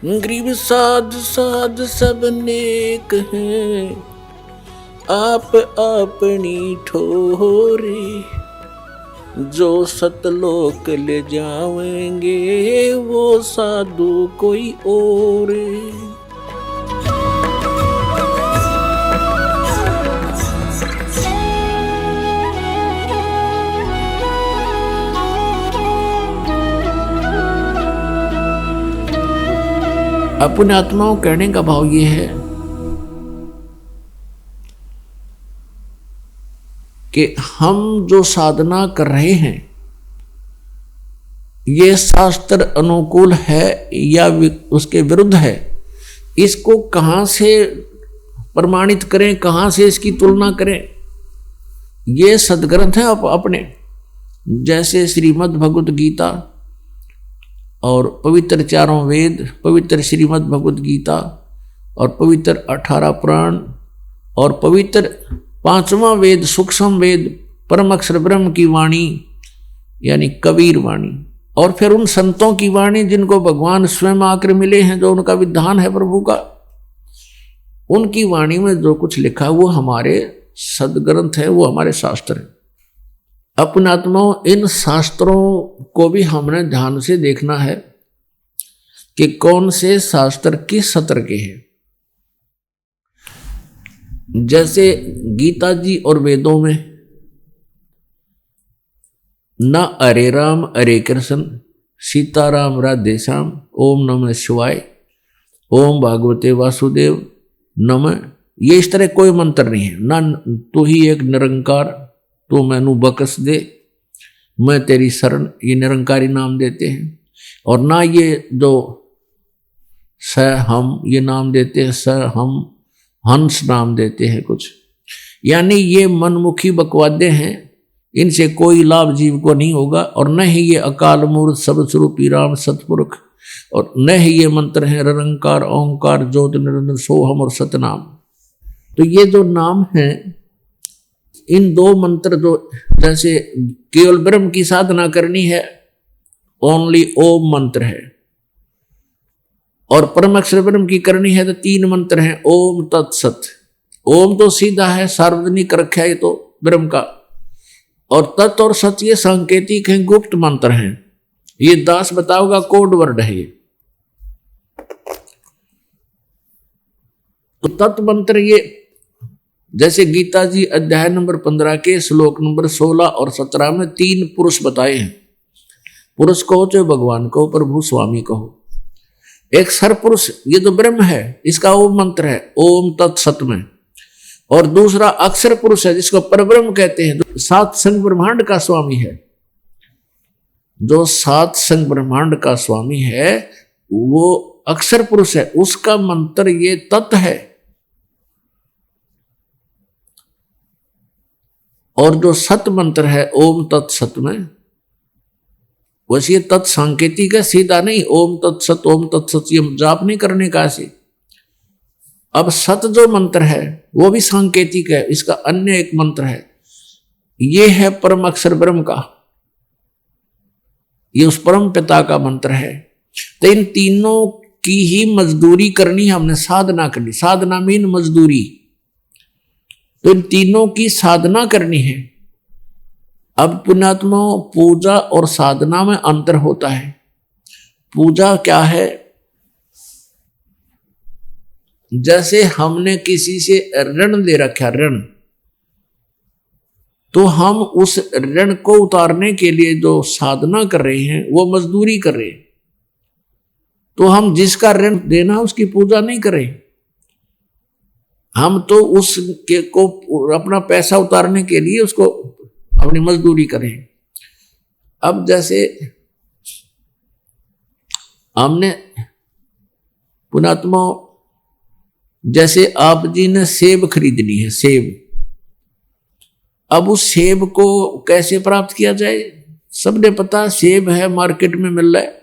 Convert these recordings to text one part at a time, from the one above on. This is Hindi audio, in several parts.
गरीब साध साध सब नेक हैं, आप अपनी ठोरे, जो सतलोक ले जाएंगे वो साधु कोई और। अपने आत्माओं कहने का भाव ये है कि हम जो साधना कर रहे हैं ये शास्त्र अनुकूल है या उसके विरुद्ध है, इसको कहां से प्रमाणित करें, कहां से इसकी तुलना करें। ये सदग्रंथ है अपने, जैसे श्रीमद् भगवत गीता और पवित्र चारों वेद, पवित्र श्रीमद् भगवत गीता और पवित्र 18 पुराण और पवित्र 5वां वेद सूक्ष्म वेद परम अक्षर ब्रह्म की वाणी यानी कबीर वाणी, और फिर उन संतों की वाणी जिनको भगवान स्वयं आकर मिले हैं, जो उनका विधान है प्रभु का, उनकी वाणी में जो कुछ लिखा है वो हमारे सदग्रंथ है, वो हमारे शास्त्र है। अपने आत्माओं इन शास्त्रों को भी हमने ध्यान से देखना है कि कौन से शास्त्र किस सत्र के हैं। जैसे गीता जी और वेदों में न हरे राम हरे कृष्ण सीताराम राधे श्याम ओम नमः शिवाय ओम भागवते वासुदेव नमः, ये इस तरह कोई मंत्र नहीं है। ना तू ही एक निरंकार, तो मैनू बकस दे, मैं तेरी शरण, ये निरंकारी नाम देते हैं। और ना ये जो स हम ये नाम देते हैं, स हम हंस नाम देते हैं कुछ, यानी ये मनमुखी बकवादे हैं, इनसे कोई लाभ जीव को नहीं होगा। और न ही ये अकाल मूर्त सब स्वरूपी राम सतपुरुष, और न ही ये मंत्र हैं निरंकार ओंकार ज्योत निरंजन सोहम और सतनाम। तो ये जो नाम है, इन दो मंत्र जो जैसे केवल ब्रह्म की साधना करनी है ओनली ओम मंत्र है, और परम अक्षर ब्रह्म की करनी है तो 3 मंत्र हैं ओम तत्सत। ओम तो सीधा है, सार्वजनिक रखा है ये तो ब्रह्म का, और तत् और सत ये सांकेतिक हैं, गुप्त मंत्र हैं। ये दास बताओगा कोड वर्ड है ये। तो तत् मंत्र ये जैसे गीता जी अध्याय नंबर 15 के श्लोक नंबर 16 और 17 में 3 पुरुष बताए हैं। पुरुष कहो चाहे भगवान कहो, प्रभु स्वामी कहो। एक सरपुरुष ये तो ब्रह्म है, इसका ओम मंत्र है ओम तत्सत में, और दूसरा अक्षर पुरुष है जिसको परब्रह्म कहते हैं, जो 7 संग ब्रह्मांड का स्वामी है। जो 7 संग ब्रह्मांड का स्वामी है वो अक्षर पुरुष है, उसका मंत्र ये तत् है। और जो सत मंत्र है ओम तत्सत में, वैसे ये तत् सांकेतिक है, सीधा नहीं ओम तत्सत ये जाप नहीं करने का ऐसे। अब सत जो मंत्र है वो भी सांकेतिक है, इसका अन्य एक मंत्र है, ये है परम अक्षर ब्रह्म का, ये उस परम पिता का मंत्र है। तो इन तीनों की ही मजदूरी करनी है हमने, साधना करनी, साधना मीन मजदूरी। तो इन तीनों की साधना करनी है। अब पुण्यात्माओं पूजा और साधना में अंतर होता है। पूजा क्या है? जैसे हमने किसी से ऋण ले रखा, ऋण, तो हम उस ऋण को उतारने के लिए जो साधना कर रहे हैं वो मजदूरी कर रहे हैं। तो हम जिसका ऋण देना उसकी पूजा नहीं करें, हम तो उसके को अपना पैसा उतारने के लिए उसको अपनी मजदूरी करें। अब जैसे हमने पुणात्मा, जैसे आप जी ने सेब खरीदनी है, सेब, अब उस सेब को कैसे प्राप्त किया जाए? सबने पता सेब है मार्केट में मिल रहा है,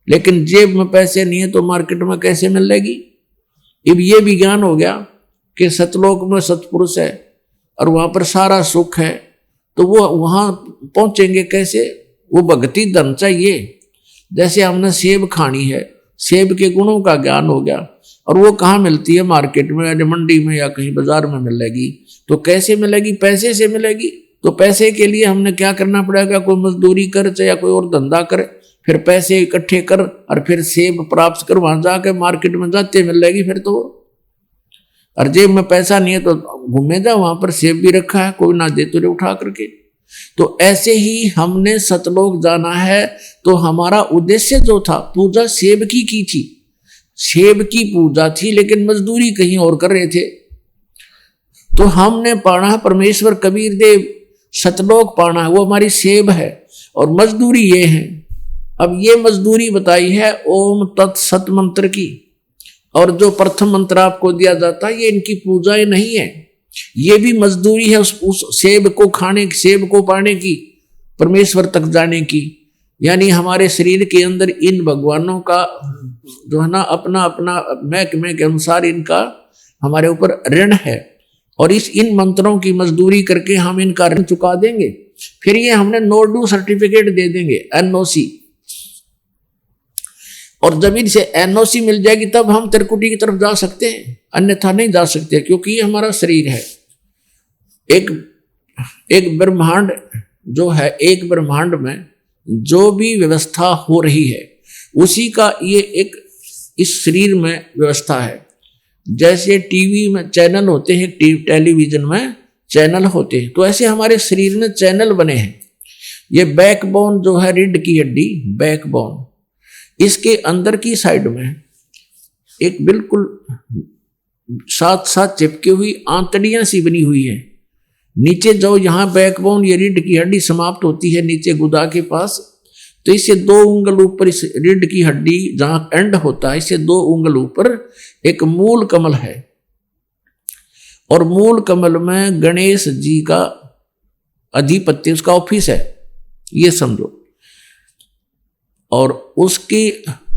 लेकिन जेब में पैसे नहीं है तो मार्केट में कैसे मिलेगी? अब ये भी ज्ञान हो गया कि सतलोक में सतपुरुष है और वहां पर सारा सुख है, तो वो वहां पहुंचेंगे कैसे? वो भक्ति धन चाहिए। जैसे हमने सेब खानी है, सेब के गुणों का ज्ञान हो गया। और वो कहाँ मिलती है? मार्केट में या मंडी में या कहीं बाजार में मिलेगी। तो कैसे मिलेगी? पैसे से मिलेगी। तो पैसे के लिए हमने क्या करना पड़ेगा? कोई मजदूरी कर या कोई और धंधा करे, फिर पैसे इकट्ठे कर और फिर सेब प्राप्त कर, वहां जाके मार्केट में जाते मिलेगी फिर तो। और जेब में पैसा नहीं है तो घूमे जा, वहां पर सेब भी रखा है, कोई ना दे तुझे उठा करके। तो ऐसे ही हमने सतलोक जाना है। तो हमारा उद्देश्य जो था, पूजा सेब की थी, सेब की पूजा थी, लेकिन मजदूरी कहीं और कर रहे थे। तो हमने पाना परमेश्वर कबीर देव, सतलोक पाना, वो हमारी सेब है और मजदूरी ये है। अब ये मजदूरी बताई है ओम तत्सत मंत्र की। और जो प्रथम मंत्र आपको दिया जाता है, ये इनकी पूजाएं नहीं है, ये भी मजदूरी है उस सेब को खाने, सेब को पाने की, परमेश्वर तक जाने की। यानी हमारे शरीर के अंदर इन भगवानों का जो है ना, अपना अपना महकमे के अनुसार इनका हमारे ऊपर ऋण है। और इन मंत्रों की मजदूरी करके हम इनका ऋण चुका देंगे। फिर ये हमने नो ड्यू सर्टिफिकेट दे देंगे, NOC। और जब इनसे NOC मिल जाएगी तब हम त्रिकुटी की तरफ जा सकते हैं, अन्यथा नहीं जा सकते, क्योंकि ये हमारा शरीर है। एक ब्रह्मांड जो है, एक ब्रह्मांड में जो भी व्यवस्था हो रही है उसी का ये एक इस शरीर में व्यवस्था है। जैसे टीवी में चैनल होते हैं, टेलीविजन में चैनल होते हैं, तो ऐसे हमारे शरीर में चैनल बने हैं। ये बैकबोन जो है, रीढ़ की हड्डी, बैकबोन, इसके अंदर की साइड में एक बिल्कुल साथ साथ चिपकी हुई आंतड़ियां सी बनी हुई है। नीचे जो यहाँ बैकबोन, ये रीढ़ की हड्डी समाप्त होती है नीचे गुदा के पास, तो इससे 2 उंगल ऊपर, इस रीढ़ की हड्डी जहाँ एंड होता है, इससे 2 उंगल ऊपर एक मूल कमल है। और मूल कमल में गणेश जी का अधिपत्य, उसका ऑफिस है, ये समझो। और उसकी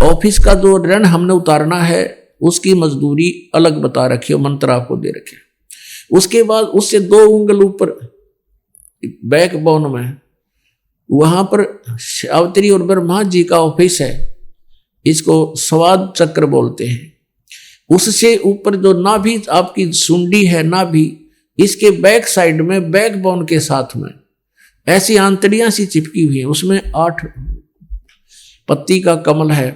ऑफिस का जो ऋण हमने उतारना है, उसकी मजदूरी अलग बता रखी है, मंत्र आपको दे रखे। उसके बाद उससे 2 उंगल ऊपर बैकबोन में, वहां पर सावित्री और ब्रह्मा जी का ऑफिस है, इसको स्वाद चक्र बोलते हैं। उससे ऊपर जो नाभि आपकी सुंडी है, नाभि, इसके बैक साइड में बैकबोन के साथ में ऐसी आंतड़ियां सी चिपकी हुई है, उसमें 8 पत्ती का कमल है।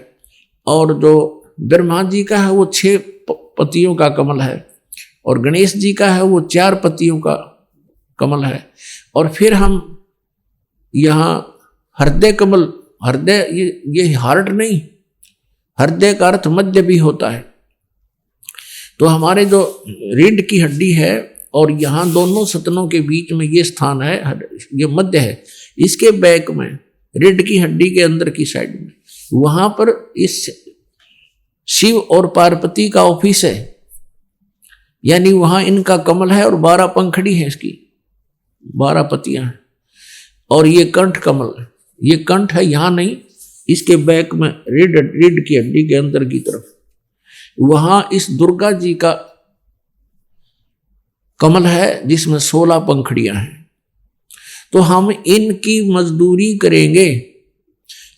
और जो ब्रह्मा जी का है वो 6 पत्तियों का कमल है, और गणेश जी का है वो 4 पत्तियों का कमल है। और फिर हम यहाँ हृदय कमल, हृदय ये हार्ट नहीं, हृदय का अर्थ मध्य भी होता है। तो हमारे जो रीढ़ की हड्डी है और यहाँ दोनों सतनों के बीच में ये स्थान है, ये मध्य है। इसके बैक में रीढ़ की हड्डी के अंदर की साइड में, वहां पर इस शिव और पार्वती का ऑफिस है। यानी वहां इनका कमल है और 12 पंखड़ी है, इसकी 12 पत्तियां हैं। और ये कंठ कमल, ये कंठ है, यहां नहीं, इसके बैक में रीढ़ की हड्डी के अंदर की तरफ, वहां इस दुर्गा जी का कमल है जिसमें 16 पंखड़ियां हैं। तो हम इनकी मजदूरी करेंगे,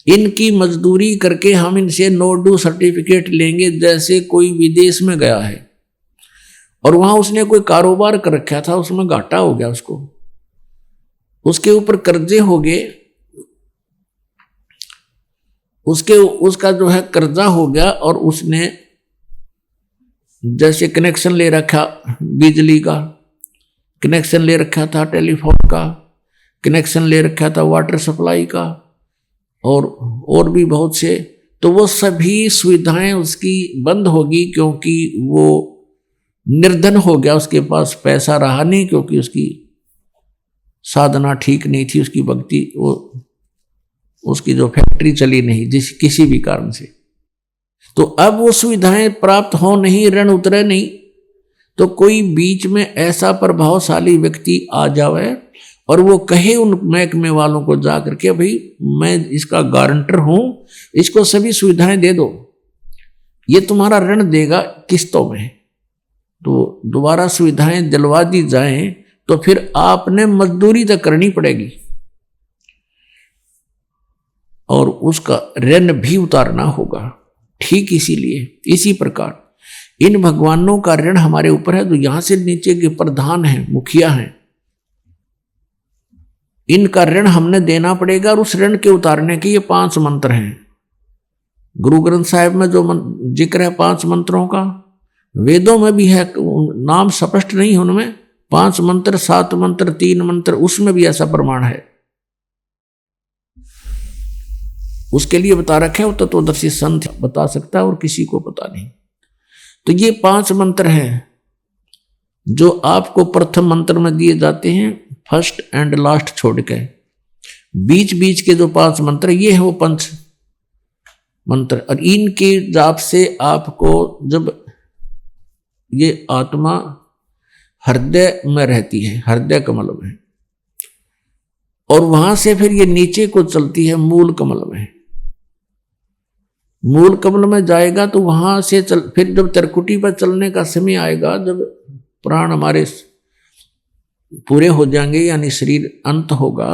इनकी मजदूरी करके हम इनसे नो ड्यू सर्टिफिकेट लेंगे। जैसे कोई विदेश में गया है और वहां उसने कोई कारोबार कर रखा था, उसमें घाटा हो गया, उसके ऊपर कर्जे हो गए, उसका जो है कर्जा हो गया। और उसने जैसे कनेक्शन ले रखा, बिजली का कनेक्शन ले रखा था, टेलीफोन का कनेक्शन ले रखा था, वाटर सप्लाई का, और भी बहुत से, तो वो सभी सुविधाएं उसकी बंद होगी, क्योंकि वो निर्धन हो गया, उसके पास पैसा रहा नहीं, क्योंकि उसकी साधना ठीक नहीं थी, उसकी भक्ति, वो उसकी जो फैक्ट्री चली नहीं किसी भी कारण से। तो अब वो सुविधाएं प्राप्त हो नहीं, ऋण उतरे नहीं, तो कोई बीच में ऐसा प्रभावशाली व्यक्ति आ जावे और वो कहे उन महकमे वालों को जाकर के, भाई मैं इसका गारंटर हूं, इसको सभी सुविधाएं दे दो, ये तुम्हारा ऋण देगा किस्तों में। तो दोबारा सुविधाएं दिलवा दी जाएं तो फिर आपने मजदूरी तक करनी पड़ेगी और उसका ऋण भी उतारना होगा। ठीक इसीलिए इसी प्रकार इन भगवानों का ऋण हमारे ऊपर है। तो यहां से नीचे के प्रधान हैं, मुखिया हैं, इनका ऋण हमने देना पड़ेगा और उस ऋण के उतारने के ये 5 मंत्र हैं। गुरु ग्रंथ साहिब में जो जिक्र है 5 मंत्रों का, वेदों में भी है, नाम स्पष्ट नहीं है उनमें, 5 मंत्र, 7 मंत्र, 3 मंत्र, उसमें भी ऐसा प्रमाण है। उसके लिए बता रखे हो तत्वदर्शी संत बता सकता है और किसी को पता नहीं। तो ये 5 मंत्र हैं जो आपको प्रथम मंत्र में दिए जाते हैं, फर्स्ट एंड लास्ट छोड़ के। बीच बीच के जो 5 मंत्र ये है वो पंच मंत्र, और इनके जाप से आपको जब ये आत्मा हृदय में रहती है, हृदय कमल में, और वहां से फिर ये नीचे को चलती है मूल कमल में। मूल कमल में जाएगा तो वहां से फिर जब त्रिकुटी पर चलने का समय आएगा, जब प्राण हमारे पूरे हो जाएंगे यानी शरीर अंत होगा,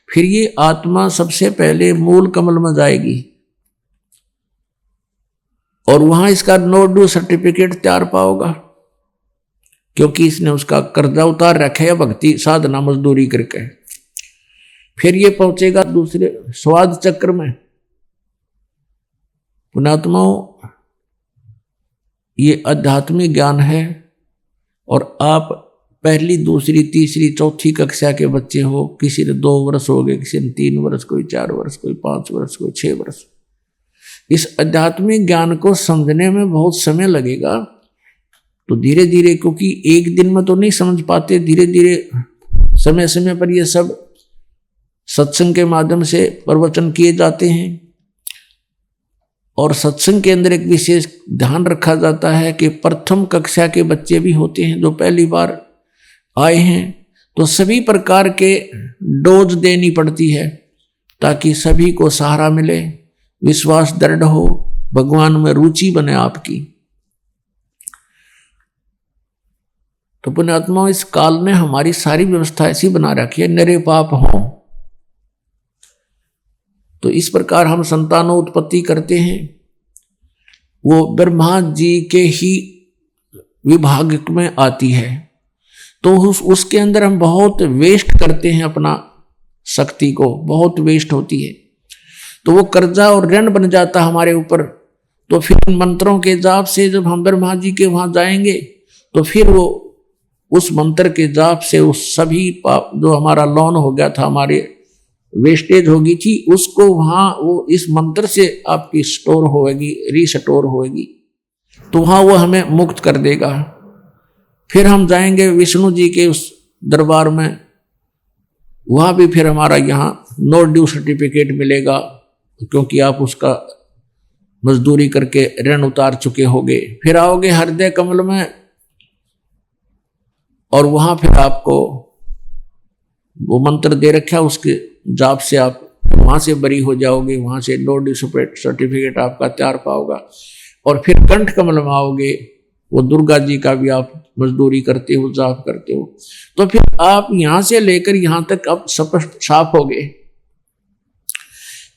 फिर ये आत्मा सबसे पहले मूल कमल में जाएगी और वहां इसका नो ड्यू सर्टिफिकेट तैयार पाओगा, क्योंकि इसने उसका कर्जा उतार रखा है भक्ति साधना मजदूरी करके। फिर ये पहुंचेगा दूसरे स्वाद चक्र में। पुण्यात्माओं, ये आध्यात्मिक ज्ञान है और आप पहली, दूसरी, तीसरी, चौथी कक्षा के बच्चे हो, किसी ने 2 वर्ष हो गए, किसी ने 3 वर्ष, कोई 4 वर्ष, कोई 5 वर्ष, कोई 6 वर्ष। इस आध्यात्मिक ज्ञान को समझने में बहुत समय लगेगा। तो धीरे धीरे, क्योंकि एक दिन में तो नहीं समझ पाते, धीरे धीरे समय समय पर ये सब सत्संग के माध्यम से प्रवचन किए जाते हैं। और सत्संग के अंदर एक विशेष ध्यान रखा जाता है कि प्रथम कक्षा के बच्चे भी होते हैं जो पहली बार आए हैं, तो सभी प्रकार के डोज देनी पड़ती है ताकि सभी को सहारा मिले, विश्वास दृढ़ हो, भगवान में रुचि बने आपकी। तो पुण्यात्माओं, इस काल ने हमारी सारी व्यवस्था ऐसी बना रखी है, निरे पाप हो। तो इस प्रकार हम संतानों उत्पत्ति करते हैं, वो ब्रह्मा जी के ही विभाग में आती है। तो उसके अंदर हम बहुत वेस्ट करते हैं, अपना शक्ति को बहुत वेस्ट होती है, तो वो कर्जा और ऋण बन जाता हमारे ऊपर। तो फिर मंत्रों के जाप से जब हम ब्रह्मा जी के वहां जाएंगे तो फिर वो उस मंत्र के जाप से उस सभी पाप जो हमारा लोन हो गया था, हमारे वेस्टेज होगी थी, उसको वहां वो इस मंत्र से आपकी स्टोर होगी, रीस्टोर होगी, तो वहां वो हमें मुक्त कर देगा। फिर हम जाएंगे विष्णु जी के उस दरबार में, वहां भी फिर हमारा यहाँ नो ड्यू सर्टिफिकेट मिलेगा, क्योंकि आप उसका मजदूरी करके ऋण उतार चुके होगे। फिर आओगे हृदय कमल में और वहां फिर आपको वो मंत्र दे रखा, उसके जाप से आप वहां से बरी हो जाओगे, वहां से नो ड्यू सर्टिफिकेट आपका तैयार पाओगा। और फिर कंठ कमल में आओगे, वो दुर्गा जी का भी आप मजदूरी करते हो, जाप करते हो। तो फिर आप यहां से लेकर यहां तक अब स्पष्ट साफ हो गए।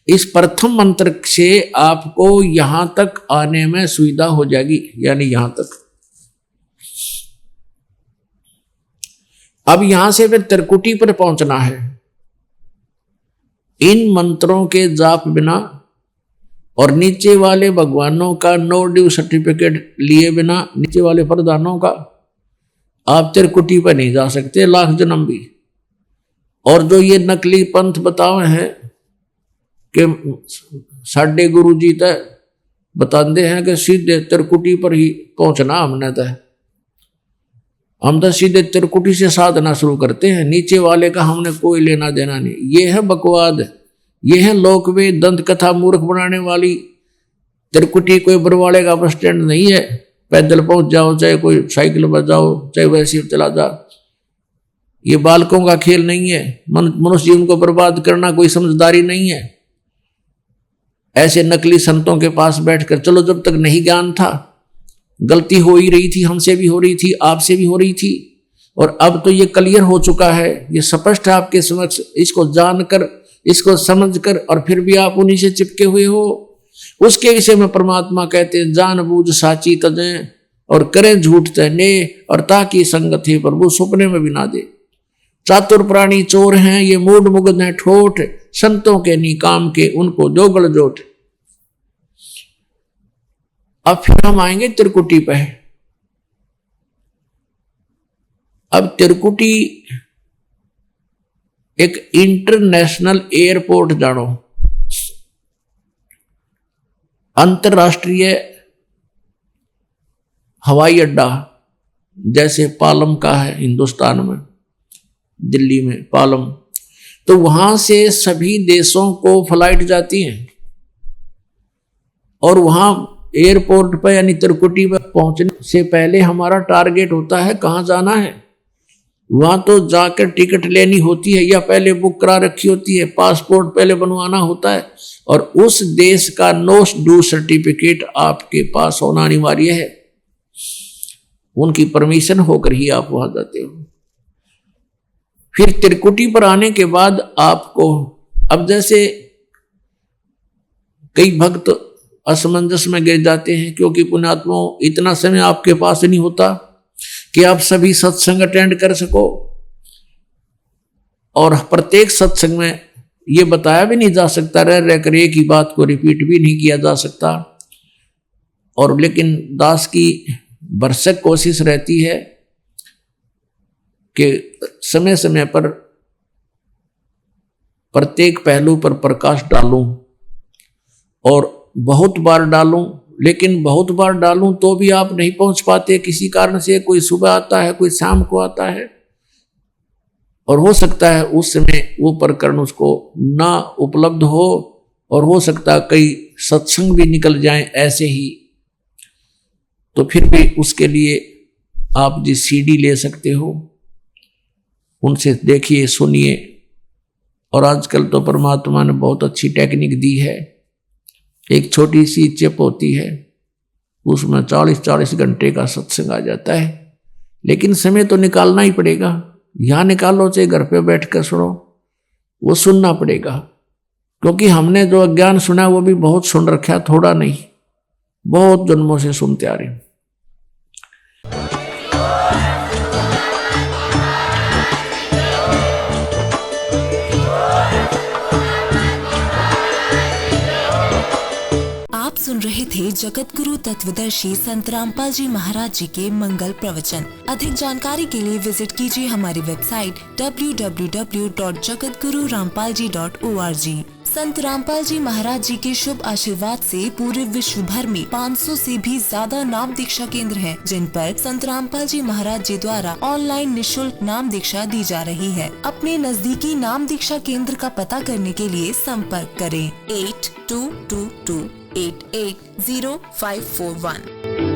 इस प्रथम मंत्र से आपको यहां तक आने में सुविधा हो जाएगी, यानी यहां तक। अब यहां से फिर त्रिकुटी पर पहुंचना है। इन मंत्रों के जाप बिना और नीचे वाले भगवानों का नो ड्यू सर्टिफिकेट लिए बिना, नीचे वाले प्रधानों का, आप त्रिकुटी पर नहीं जा सकते, लाख जन्म भी। और जो ये नकली पंथ बताए हैं कि साढ़े गुरु जी तय बताते हैं कि सीधे त्रिकुटी पर ही पहुंचना हमने तय, हम तो सीधे त्रिकुटी से साधना शुरू करते हैं, नीचे वाले का हमने कोई लेना देना नहीं। ये है बकवाद, ये है लोकवेद दंत कथा मूर्ख बनाने वाली। त्रिकुटी कोई बरवाड़े का बस स्टैंड नहीं है, पैदल पहुंच जाओ, चाहे कोई साइकिल पर जाओ, चाहे वैसे चला जा। ये बालकों का खेल नहीं है, मनुष्य जीवन को बर्बाद करना कोई समझदारी नहीं है। ऐसे नकली संतों के पास बैठकर, चलो जब तक नहीं ज्ञान था, गलती हो ही रही थी, हमसे भी हो रही थी, आपसे भी हो रही थी, और अब तो ये क्लियर हो चुका है, ये स्पष्ट है आपके समक्ष। इसको जानकर, इसको समझकर, और फिर भी आप उन्हीं से चिपके हुए हो। उसके विषय में परमात्मा कहते हैं जानबूझ साची तजे और करें झूठ तने और ताकि संगत है प्रभु सुपने में भी ना दे। चातुर प्राणी चोर हैं, ये मूड मुग्ध हैं ठोठ, संतों के निकाम के उनको जोगल जोट। अब फिर हम आएंगे त्रिकुटी पे। अब त्रिकुटी एक इंटरनेशनल एयरपोर्ट जानो, अंतरराष्ट्रीय हवाई अड्डा जैसे पालम का है हिंदुस्तान में, दिल्ली में पालम, तो वहां से सभी देशों को फ्लाइट जाती हैं और वहां एयरपोर्ट पर यानी त्रिकुटी पर पहुंचने से पहले हमारा टारगेट होता है कहाँ जाना है। वहां तो जाकर टिकट लेनी होती है या पहले बुक करा रखी होती है, पासपोर्ट पहले बनवाना होता है और उस देश का नो डू सर्टिफिकेट आपके पास होना अनिवार्य है। उनकी परमिशन होकर ही आप वहां जाते हो। फिर त्रिकुटी पर आने के बाद आपको, अब जैसे कई भक्त असमंजस में गिर जाते हैं क्योंकि पुण्यात्माओं इतना समय आपके पास नहीं होता कि आप सभी सत्संग अटेंड कर सको और प्रत्येक सत्संग में ये बताया भी नहीं जा सकता, रह कर एक ही बात को रिपीट भी नहीं किया जा सकता। और लेकिन दास की भरसक कोशिश रहती है कि समय समय पर प्रत्येक पहलू पर प्रकाश डालूं और बहुत बार डालूं, लेकिन बहुत बार डालूं तो भी आप नहीं पहुंच पाते किसी कारण से। कोई सुबह आता है, कोई शाम को आता है और हो सकता है उस समय वो प्रकरण उसको ना उपलब्ध हो और हो सकता है कई सत्संग भी निकल जाएं ऐसे ही। तो फिर भी उसके लिए आप जी सीडी ले सकते हो, उनसे देखिए सुनिए। और आजकल तो परमात्मा ने बहुत अच्छी टेक्निक दी है, एक छोटी सी चिप होती है उसमें 40-40 घंटे का सत्संग आ जाता है। लेकिन समय तो निकालना ही पड़ेगा, यहाँ निकालो चाहे घर पे बैठ कर सुनो, वो सुनना पड़ेगा। क्योंकि हमने जो अज्ञान सुना वो भी बहुत सुन रखा है, थोड़ा नहीं, बहुत जन्मों से सुनते आ रहे हैं। सुन रहे थे जगत गुरु तत्वदर्शी संत रामपाल जी महाराज जी के मंगल प्रवचन। अधिक जानकारी के लिए विजिट कीजिए हमारी वेबसाइट www.jagatgururampalji.org। संत रामपाल जी महाराज जी के शुभ आशीर्वाद से पूरे विश्व भर में 500 से भी ज्यादा नाम दीक्षा केंद्र हैं, जिन पर संत रामपाल जी महाराज जी द्वारा ऑनलाइन निशुल्क नाम दीक्षा दी जा रही है। अपने नजदीकी नाम दीक्षा केंद्र का पता करने के लिए संपर्क करें 8222 880541।